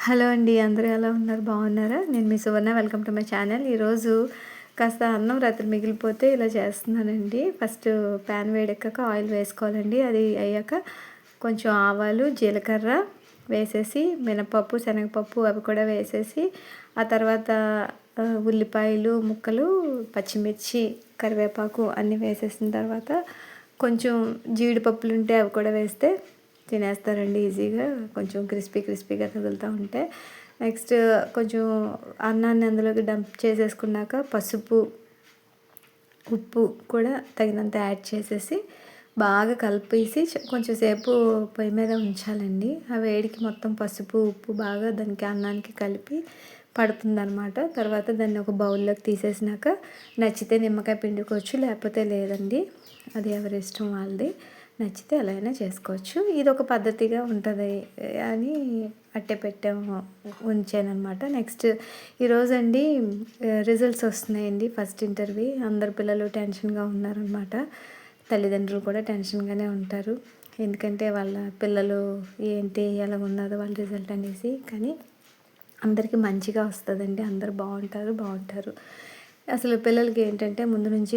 Hello అండి. అందరూ ఎలా ఉన్నారు? బాగున్నారా? నేను మీ Suvarna. Welcome to my channel. ఈరోజు కాస్త అన్నం రాత్రి మిగిలిపోతే ఇలా చేస్తున్నానండి. ఫస్ట్ ప్యాన్ వేడెక్కాక ఆయిల్ వేసుకోవాలండి. అది అయ్యాక కొంచెం ఆవాలు, జీలకర్ర వేసేసి మినపప్పు, శనగపప్పు అవి కూడా వేసేసి ఆ తర్వాత ఉల్లిపాయలు ముక్కలు, పచ్చిమిర్చి, కరివేపాకు అన్నీ వేసేసిన తర్వాత కొంచెం జీడిపప్పులు ఉంటే అవి కూడా వేస్తే తినేస్తారండి ఈజీగా. కొంచెం క్రిస్పీగా తగులుతూ ఉంటే నెక్స్ట్ కొంచెం అన్నాన్ని అందులోకి డంప్ చేసేసుకున్నాక పసుపు, ఉప్పు కూడా తగినంత యాడ్ చేసేసి బాగా కలిపేసి కొంచెం సేపు పొయ్యి మీద ఉంచాలండి. ఆ వేడికి మొత్తం పసుపు, ఉప్పు బాగా దానికి అన్నానికి కలిపి పడుతుందనమాట. తర్వాత దాన్ని ఒక బౌల్లోకి తీసేసినాక నచ్చితే నిమ్మకాయ పిండుకోవచ్చు, లేకపోతే లేదండి. అది ఎవరి ఇష్టం వాళ్ళది. నచ్చితే ఎలా అయినా చేసుకోవచ్చు. ఇది ఒక పద్ధతిగా ఉంటుంది అని అట్టే పెట్టాము ఉంచానమాట. నెక్స్ట్ ఈరోజండి రిజల్ట్స్ వస్తున్నాయండి. First interview. అందరు పిల్లలు టెన్షన్గా ఉన్నారనమాట. తల్లిదండ్రులు కూడా టెన్షన్గానే ఉంటారు. ఎందుకంటే వాళ్ళ పిల్లలు ఏంటి ఎలా ఉన్నదో వాళ్ళ రిజల్ట్ అనేసి. కానీ అందరికీ మంచిగా వస్తుందండి. అందరు బాగుంటారు. అసలు పిల్లలకి ఏంటంటే ముందు నుంచి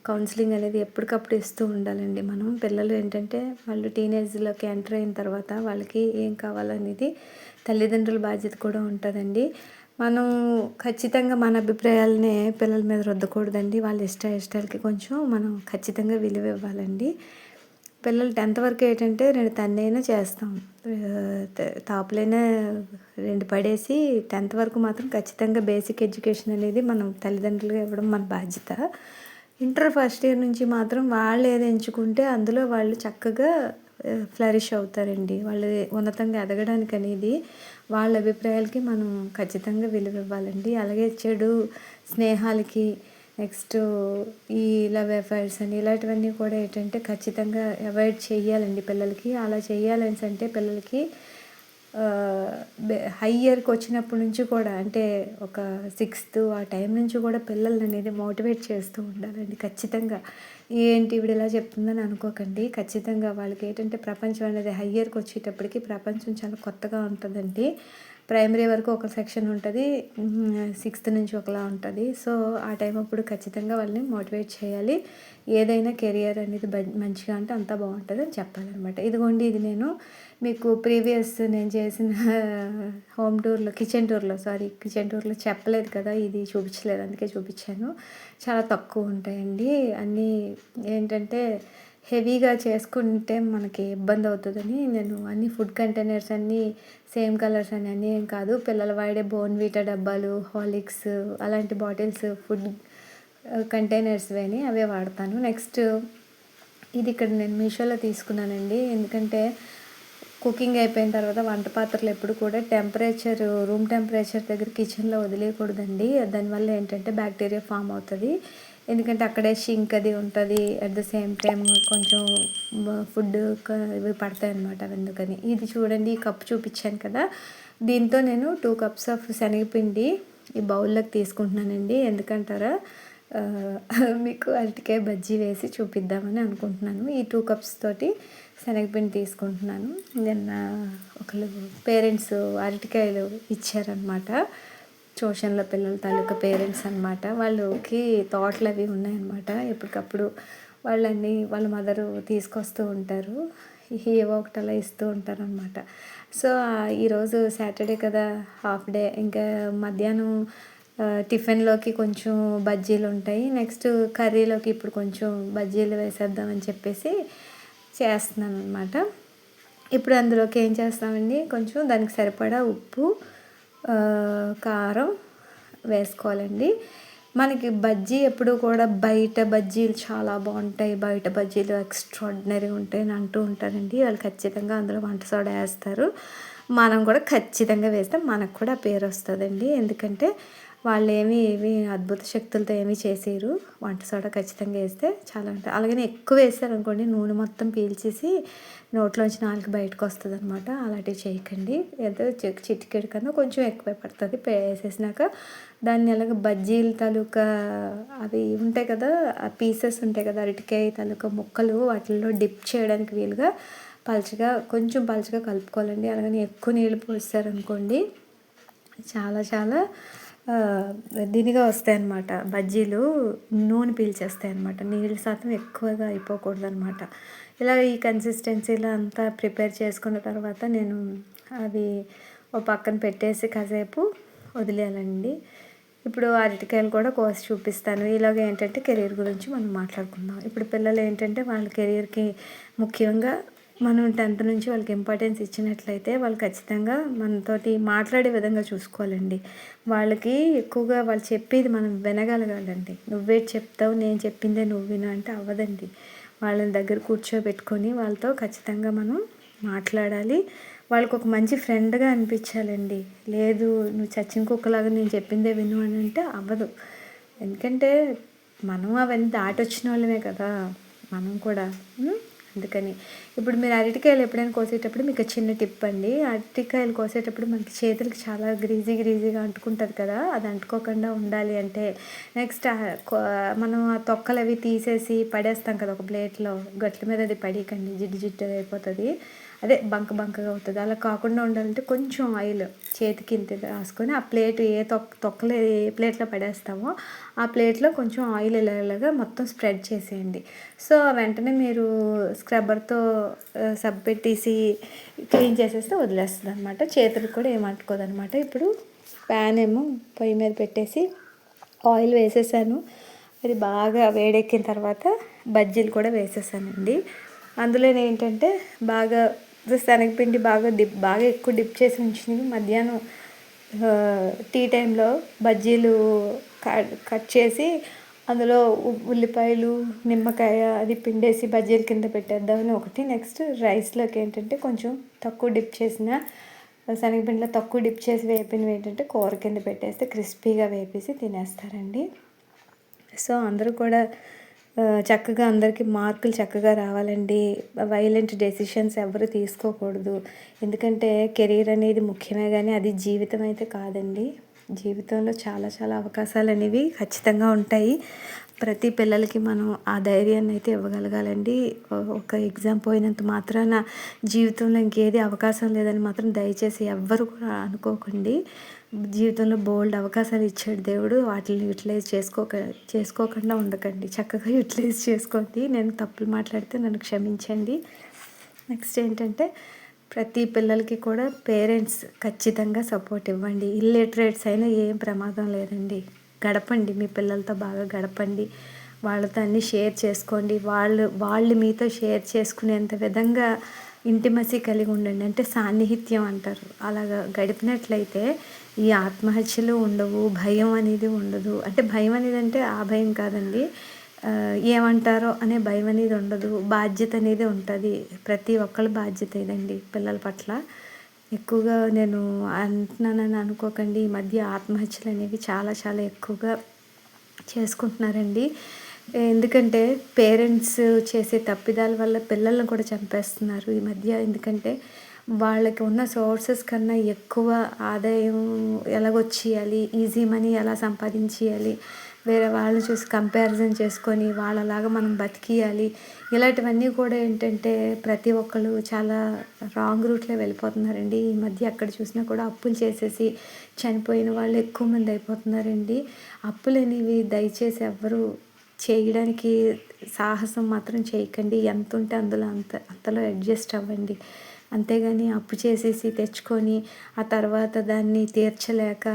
కౌన్సిలింగ్ అనేది ఎప్పటికప్పుడు ఇస్తూ ఉండాలండి. మనం పిల్లలు ఏంటంటే వాళ్ళు టీనేజ్లోకి ఎంటర్ అయిన తర్వాత వాళ్ళకి ఏం కావాలనేది తల్లిదండ్రుల బాధ్యత కూడా ఉంటుందండి. మనం ఖచ్చితంగా మన అభిప్రాయాలనే పిల్లల మీద రుద్దకూడదండి. వాళ్ళ ఇష్టాలకి కొంచెం మనం ఖచ్చితంగా విలువ ఇవ్వాలండి. పిల్లలు 10th వరకు ఏంటంటే 2 తన్నైనా చేస్తాం, తాపులైనా 2 పడేసి 10th వరకు మాత్రం ఖచ్చితంగా బేసిక్ ఎడ్యుకేషన్ అనేది మనం తల్లిదండ్రులుగా ఇవ్వడం మన బాధ్యత. ఇంటర్ ఫస్ట్ ఇయర్ నుంచి మాత్రం వాళ్ళు ఏది ఎంచుకుంటే అందులో వాళ్ళు చక్కగా ఫ్లరిష్ అవుతారండి. వాళ్ళు ఉన్నతంగా ఎదగడానికి అనేది వాళ్ళ అభిప్రాయాలకి మనం ఖచ్చితంగా విలువ ఇవ్వాలండి. అలాగే చెడు స్నేహాలకి నెక్స్ట్ ఈ లవ్ అఫైర్స్ అని ఇలాంటివన్నీ కూడా ఏంటంటే ఖచ్చితంగా అవాయిడ్ చేయాలండి పిల్లలకి. అలా చేయాలని అంటే పిల్లలకి హై ఇయర్కి వచ్చినప్పటి నుంచి కూడా అంటే ఒక 6th ఆ టైం నుంచి కూడా పిల్లల్ని అనేది మోటివేట్ చేస్తూ ఉండాలండి ఖచ్చితంగా. ఏంటి ఇవిడ ఇలా చెప్తుందని అనుకోకండి. ఖచ్చితంగా వాళ్ళకి ఏంటంటే ప్రపంచం అనేది హై ఇయర్కి వచ్చేటప్పటికి ప్రపంచం చాలా కొత్తగా ఉంటుందండి. ప్రైమరీ వరకు ఒక సెక్షన్ ఉంటుంది, 6th నుంచి ఒకలా ఉంటుంది. సో ఆ టైం అప్పుడు ఖచ్చితంగా వాళ్ళని మోటివేట్ చేయాలి. ఏదైనా కెరియర్ అనేది మంచిగా అంటే అంతా బాగుంటుంది అని చెప్పాలన్నమాట. ఇదిగోండి ఇది నేను మీకు ప్రీవియస్ నేను చేసిన కిచెన్ టూర్లో చెప్పలేదు కదా, ఇది చూపించలేదు, అందుకే చూపించాను. చాలా తక్కువ ఉంటాయండి అన్నీ. ఏంటంటే హెవీగా చేసుకుంటే మనకి ఇబ్బంది అవుతుందని నేను అన్ని ఫుడ్ కంటైనర్స్ అన్నీ సేమ్ కలర్స్ అని అన్నీ ఏం కాదు, పిల్లలు వాడే బోర్న్విటా డబ్బాలు, హార్లిక్స్ అలాంటి బాటిల్స్ ఫుడ్ కంటైనర్స్ వేని అవే వాడతాను. నెక్స్ట్ ఇది ఇక్కడ నేను మీషోలో తీసుకున్నానండి. ఎందుకంటే కుకింగ్ అయిపోయిన తర్వాత వంట పాత్రలు ఎప్పుడు కూడా రూమ్ టెంపరేచర్ దగ్గర కిచెన్లో వదిలేయకూడదండి. దానివల్ల ఏంటంటే బ్యాక్టీరియా ఫామ్ అవుతుంది. ఎందుకంటే అక్కడే షింక్ అది ఉంటుంది. అట్ ద సేమ్ టైం కొంచెం ఫుడ్ ఇవి పడతాయి అన్నమాట. అందుకని ఇది చూడండి, ఈ కప్ చూపించాను కదా, దీంతో నేను 2 cups ఆఫ్ శనగపిండి ఈ బౌల్లోకి తీసుకుంటున్నానండి. ఎందుకంటారా, మీకు అరటికాయ బజ్జీ వేసి చూపిద్దామని అనుకుంటున్నాను. ఈ 2 cups తోటి శనగపిండి తీసుకుంటున్నాను. నిన్న ఒకళ్ళు పేరెంట్స్ అరటికాయలు ఇచ్చారనమాట. ట్యూషన్లో పిల్లల తాలూకా పేరెంట్స్ అనమాట. వాళ్ళకి తోటలు అవి ఉన్నాయన్నమాట. ఎప్పటికప్పుడు వాళ్ళ మదరు తీసుకొస్తూ ఉంటారు. ఏవో ఒకటి అలా ఇస్తూ ఉంటారు అనమాట. సో ఈరోజు సాటర్డే కదా, హాఫ్ డే. ఇంకా మధ్యాహ్నం టిఫిన్లోకి కొంచెం బజ్జీలు ఉంటాయి. నెక్స్ట్ కర్రీలోకి ఇప్పుడు కొంచెం బజ్జీలు వేసేద్దామని చెప్పేసి చేస్తున్నాను అనమాట. ఇప్పుడు అందులోకి ఏం చేస్తామండి, కొంచెం దానికి సరిపడా ఉప్పు, కారం వేసుకోవాలండి. మనకి బజ్జీ ఎప్పుడు కూడా బయట బజ్జీలు చాలా బాగుంటాయి, బయట బజ్జీలు ఎక్స్ట్రాడినరీ ఉంటాయి అని అంటూ ఉంటారండి. వాళ్ళు ఖచ్చితంగా అందులో వంట సోడా వేస్తారు. మనం కూడా ఖచ్చితంగా వేస్తే మనకు కూడా పేరు వస్తుందండి. ఎందుకంటే వాళ్ళు ఏమి అద్భుత శక్తులతో ఏమీ చేసేయరు. వంట సోడా ఖచ్చితంగా వేస్తే చాలా ఉంటాయి. అలాగనే ఎక్కువ వేసారనుకోండి నూనె మొత్తం పీల్చేసి నోట్లోంచి నాలుగు బయటకు వస్తుంది అనమాట. అలాంటివి చేయకండి. ఏదో చిటికెడు కన్నా కొంచెం ఎక్కువే పడుతుంది. వేసేసినాక దాన్ని అలాగ బజ్జీల తాలూకా అవి ఉంటాయి కదా, ఆ పీసెస్ ఉంటాయి కదా, అరటికాయ తాలూకా ముక్కలు వాటిల్లో డిప్ చేయడానికి వీలుగా కొంచెం పలుచగా కలుపుకోవాలండి. అలాగని ఎక్కువ నీళ్ళు పోసారనుకోండి చాలా చాలా దీనిగా వస్తాయన్నమాట. బజ్జీలు నూనె పీల్చేస్తాయన్నమాట. నీళ్ళ శాతం ఎక్కువగా అయిపోకూడదనమాట. ఇలా ఈ కన్సిస్టెన్సీలో అంతా ప్రిపేర్ చేసుకున్న తర్వాత నేను అవి ఓ పక్కన పెట్టేసి కాసేపు వదిలేయాలండి. ఇప్పుడు అరటికాయలు కూడా కోసి చూపిస్తాను. ఇలాగ ఏంటంటే కెరీర్ గురించి మనం మాట్లాడుకుందాం. ఇప్పుడు పిల్లలు ఏంటంటే వాళ్ళ కెరీర్‌కి ముఖ్యంగా మనం 10th నుంచి వాళ్ళకి ఇంపార్టెన్స్ ఇచ్చినట్లయితే వాళ్ళు ఖచ్చితంగా మనతోటి మాట్లాడే విధంగా చూసుకోవాలండి. వాళ్ళకి ఎక్కువగా వాళ్ళు చెప్పేది మనం వినగలగాలండి. నువ్వేటి చెప్తావు, నేను చెప్పిందే నువ్వు విను అంటే అవ్వదండి. వాళ్ళని దగ్గర కూర్చోబెట్టుకొని వాళ్ళతో ఖచ్చితంగా మనం మాట్లాడాలి. వాళ్ళకి ఒక మంచి ఫ్రెండ్‌గా అనిపించాలండి. లేదు నువ్వు చచ్చిన కుక్కలాగా నేను చెప్పిందే విను అని అంటే అవ్వదు. ఎందుకంటే మనం అవన్నీ దాటొచ్చిన వాళ్ళమే కదా! మనం కూడా. అందుకని ఇప్పుడు మీరు అరటికాయలు ఎప్పుడైనా కోసేటప్పుడు మీకు చిన్న టిప్ అండి. అరటికాయలు కోసేటప్పుడు మనకి చేతులకి చాలా గ్రీజీగా అంటుకుంటుంది కదా! అది అంటుకోకుండా ఉండాలి అంటే నెక్స్ట్ మనం ఆ తొక్కలు అవి తీసేసి పడేస్తాం కదా ఒక ప్లేట్‌లో. గట్ల మీద అది పడేయకండి, జిడ్డు జిడ్డుగా అయిపోతుంది. అదే బంకగా అవుతుంది. అలా కాకుండా ఉండాలంటే కొంచెం ఆయిల్ చేతికి ఇంత రాసుకొని ఆ ప్లేట్ ఏ తొక్కలు ఏ ప్లేట్లో పడేస్తామో ఆ ప్లేట్లో కొంచెం ఆయిల్ ఇలాగా మొత్తం స్ప్రెడ్ చేసేయండి. సో వెంటనే మీరు స్క్రబ్బర్తో సబ్బు పెట్టేసి క్లీన్ చేసేస్తే వదిలేస్తుంది అనమాట. చేతులకు కూడా ఏమంటుకోదు అనమాట. ఇప్పుడు ప్యాన్ ఏమో పొయ్యి మీద పెట్టేసి ఆయిల్ వేసేసాను. అది బాగా వేడెక్కిన తర్వాత బజ్జీలు కూడా వేసేసానండి. అందులో ఏంటంటే బాగా శనగపిండి బాగా ఎక్కువ డిప్ చేసి ఉంచినవి మధ్యాహ్నం టీ టైంలో బజ్జీలు కట్ చేసి అందులో ఉల్లిపాయలు, నిమ్మకాయ అది పిండేసి బజ్జీల కింద పెట్టేద్దామని ఒకటి. నెక్స్ట్ రైస్లోకి ఏంటంటే కొంచెం తక్కువ డిప్ చేసిన శనగపిండిలో తక్కువ డిప్ చేసి వేపినవి ఏంటంటే కూర కింద పెట్టేస్తే క్రిస్పీగా వేపేసి తినేస్తారండి. సో అందరూ కూడా చక్కగా అందరికీ మార్కులు చక్కగా రావాలండి. వైలెంట్ డెసిషన్స్ ఎవరు తీసుకోకూడదు. ఎందుకంటే కెరీర్ అనేది ముఖ్యమే కానీ అది జీవితం అయితే కాదండి. జీవితంలో చాలా చాలా అవకాశాలు అనేవి ఖచ్చితంగా ఉంటాయి. ప్రతి పిల్లలకి మనం ఆ ధైర్యాన్ని అయితే ఇవ్వగలగాలండి. ఒక ఎగ్జామ్ పోయినంత మాత్రాన జీవితంలో ఇంకేది అవకాశం లేదని మాత్రం దయచేసి ఎవ్వరు కూడా అనుకోకండి. జీవితంలో బోల్డ్ అవకాశాలు ఇచ్చాడు దేవుడు. వాటిని యూటిలైజ్ చేసుకోకుండా ఉండకండి. చక్కగా యూటిలైజ్ చేసుకోండి. నేను తప్పులు మాట్లాడితే నన్ను క్షమించండి. నెక్స్ట్ ఏంటంటే ప్రతి పిల్లలకి కూడా పేరెంట్స్ ఖచ్చితంగా సపోర్ట్ ఇవ్వండి. ఇల్లిటరేట్స్ అయినా ఏం ప్రమాదం లేదండి. గడపండి, మీ పిల్లలతో బాగా గడపండి. వాళ్ళతో అన్నీ షేర్ చేసుకోండి. వాళ్ళు మీతో షేర్ చేసుకునేంత విధంగా ఇంటిమసీ కలిగి ఉండండి. అంటే సాన్నిహిత్యం అంటారు. అలాగా గడిపినట్లయితే ఈ ఆత్మహత్యలు ఉండవు, భయం అనేది ఉండదు. అంటే భయం అనేది అంటే ఆ భయం కాదండి, ఏమంటారో అనే భయం అనేది ఉండదు. బాధ్యత అనేది ఉంటుంది. ప్రతి ఒక్కళ్ళ బాధ్యత ఇదండి పిల్లల పట్ల. ఎక్కువగా నేను అంటున్నానని అనుకోకండి. ఈ మధ్య ఆత్మహత్యలు అనేవి చాలా చాలా ఎక్కువగా చేసుకుంటున్నారండి. ఎందుకంటే పేరెంట్స్ చేసే తప్పిదాల వల్ల పిల్లల్ని కూడా చంపేస్తున్నారు ఈ మధ్య. ఎందుకంటే వాళ్ళకి ఉన్న సోర్సెస్ కన్నా ఎక్కువ ఆదాయం ఎలాగొచ్చేయాలి, ఈజీ మనీ ఎలా సంపాదించేయాలి, వేరే వాళ్ళని చూసి కంపారిజన్ చేసుకొని వాళ్ళలాగా మనం బతికియాలి, ఇలాంటివన్నీ కూడా ఏంటంటే ప్రతి ఒక్కరు చాలా రాంగ్ రూట్లో వెళ్ళిపోతున్నారండి. ఈ మధ్య ఎక్కడ చూసినా కూడా అప్పులు చేసేసి చనిపోయిన వాళ్ళు ఎక్కువ మంది అయిపోతున్నారండి. అప్పులు అనేవి దయచేసి ఎవ్వరూ చేయడానికి సాహసం మాత్రం చేయకండి. ఎంత ఉంటే అంతలో అడ్జస్ట్ అవ్వండి. అంతేగాని అప్పు చేసేసి తెచ్చుకొని ఆ తర్వాత దాన్ని తీర్చలేక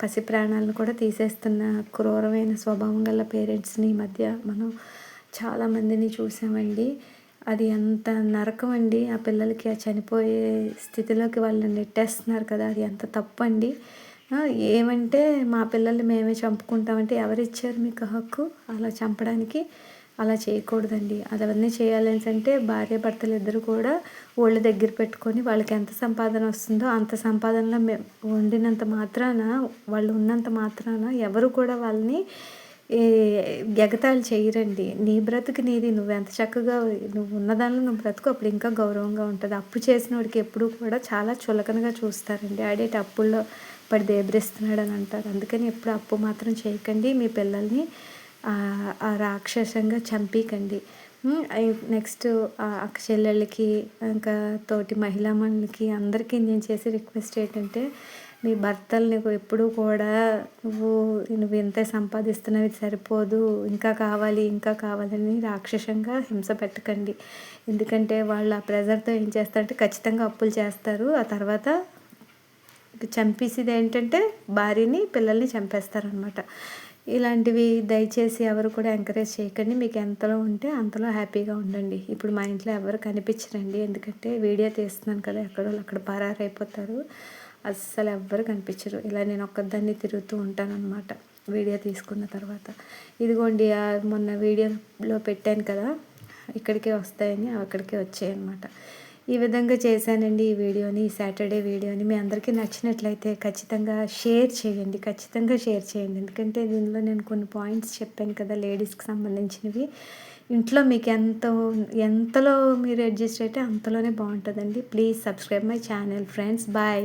పసి ప్రాణాలను కూడా తీసేస్తున్న క్రూరమైన స్వభావం గల పేరెంట్స్ని ఈ మధ్య మనం చాలామందిని చూసామండి. అది ఎంత నరకం అండి. ఆ పిల్లలకి ఆ చనిపోయే స్థితిలోకి వాళ్ళని నెట్టేస్తున్నారు కదా, అది ఎంత తప్పు అండి. ఏమంటే మా పిల్లల్ని మేమే చంపుకుంటామంటే ఎవరిచ్చారు మీకు హక్కు అలా చంపడానికి? అలా చేయకూడదండి. అవన్నీ చేయాలని అంటే భార్యాభర్తలు ఇద్దరు కూడా ఒళ్ళు దగ్గర పెట్టుకొని వాళ్ళకి ఎంత సంపాదన వస్తుందో అంత సంపాదనలో వండినంత మాత్రాన, వాళ్ళు ఉన్నంత మాత్రాన ఎవరు కూడా వాళ్ళని ఎగతాళి చేయరండి. నీ బ్రతుకు నీది, నువ్వెంత చక్కగా నువ్వు ఉన్నదానిలో నువ్వు బ్రతుకు, అప్పుడు ఇంకా గౌరవంగా ఉంటుంది. అప్పు చేసిన వాడికి ఎప్పుడూ కూడా చాలా చులకనగా చూస్తారండి. ఆడేటి అప్పుల్లో పడి దేబ్రిస్తున్నాడు అని అంటారు. అందుకని ఎప్పుడు అప్పు మాత్రం చేయకండి. మీ పిల్లల్ని ఆ రాక్షసంగా చంపీకండి. నెక్స్ట్ అక్క చెల్లెళ్ళకి, ఇంకా తోటి మహిళామణులకి అందరికీ నేను చేసే రిక్వెస్ట్ ఏంటంటే, మీ భర్తల్ని ఎప్పుడూ కూడా నువ్వు ఇంతే సంపాదిస్తున్నావు, ఇది సరిపోదు, ఇంకా కావాలి, ఇంకా కావాలని రాక్షసంగా హింస పెట్టకండి. ఎందుకంటే వాళ్ళు ఆ ప్రెజర్‌తో ఏం చేస్తారంటే ఖచ్చితంగా అప్పులు చేస్తారు. ఆ తర్వాత చంపేసేది ఏంటంటే భార్యని, పిల్లల్ని చంపేస్తారనమాట. ఇలాంటివి దయచేసి ఎవరు కూడా ఎంకరేజ్ చేయకండి. మీకు ఎంతలో ఉంటే అంతలో హ్యాపీగా ఉండండి. ఇప్పుడు మా ఇంట్లో ఎవరు కనిపించరండి. ఎందుకంటే వీడియో తీస్తున్నాను కదా, ఎక్కడోళ్ళు అక్కడ పరారైపోతారు. అస్సలు ఎవ్వరు కనిపించరు. ఇలా నేను ఒక్కదాన్ని తిరుగుతూ ఉంటానన్నమాట వీడియో తీసుకున్న తర్వాత. ఇదిగోండి మొన్న వీడియోలో పెట్టాను కదా, ఇక్కడికే వస్తాయని అక్కడికే వచ్చాయన్నమాట. ఈ విధంగా చేశానండి ఈ వీడియోని, ఈ సాటర్డే వీడియోని. మీ అందరికీ నచ్చినట్లయితే ఖచ్చితంగా షేర్ చేయండి. ఖచ్చితంగా షేర్ చేయండి. ఎందుకంటే దీనిలో నేను కొన్ని పాయింట్స్ చెప్పాను కదా లేడీస్కి సంబంధించినవి. ఇంట్లో మీకు ఎంతలో మీరు అడ్జస్ట్ అయితే అంతలోనే బాగుంటుందండి. Please subscribe my channel friends. Bye.